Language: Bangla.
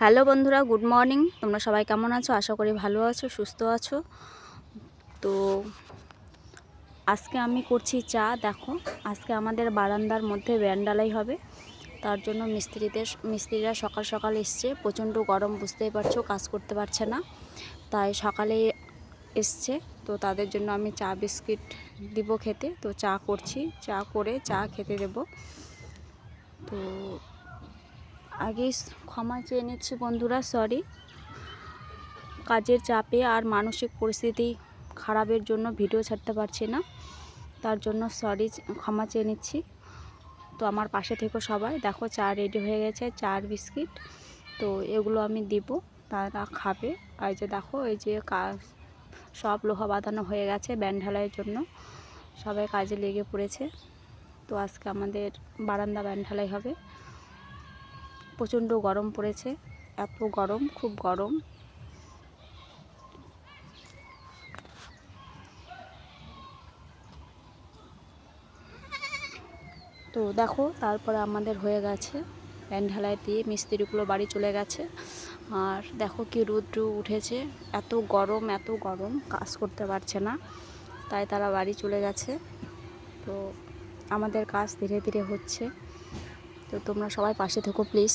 হ্যালো বন্ধুরা, গুড মর্নিং। তোমরা সবাই কেমন আছো? আশা করি ভালো আছো, সুস্থ আছো। তো আজকে আমি করছি চা। দেখো, আজকে আমাদের বারান্দার মধ্যে ব্যান্ডালাই হবে। তার জন্য মিস্ত্রিরা সকাল সকাল এসছে। প্রচণ্ড গরম, বুঝতেই পারছো, কাজ করতে পারছে না, তাই সকালে এসছে। তো তাদের জন্য আমি চা বিস্কিট দিব খেতে। তো চা করছি, চা করে চা খেতে দেব। তো আগেই ক্ষমা চেয়ে নিচ্ছি বন্ধুরা, সরি। কাজের চাপে আর মানসিক পরিস্থিতি খারাপের জন্য ভিডিও ছাড়তে পারছি না, তার জন্য সরি, ক্ষমা চেয়ে নিচ্ছি। তো আমার পাশে থেকো সবাই। দেখো, চা রেডি হয়ে গেছে, চা আর বিস্কিট। তো এগুলো আমি দিব, তারা খাবে। আর যে দেখো, এই যে সব লোহা বাঁধানো হয়ে গেছে ব্যান্ড ঢালাইয়ের জন্য, সবাই কাজে লেগে পড়েছে। তো আজকে আমাদের বারান্দা ব্যান্ড ঢালাই হবে। প্রচণ্ড গরম পড়েছে, এত গরম, খুব গরম। তো দেখো, তারপরে আমাদের হয়ে গেছে ব্যান্ড ঢালাই দিয়ে, মিস্ত্রিগুলো বাড়ি চলে গেছে। আর দেখো কি রৌদ্র উঠেছে, এত গরম, এত গরম, কাজ করতে পারছে না, তাই তারা বাড়ি চলে গেছে। তো আমাদের কাজ ধীরে ধীরে হচ্ছে। তো তোমরা সবাই পাশে থেকো প্লিজ।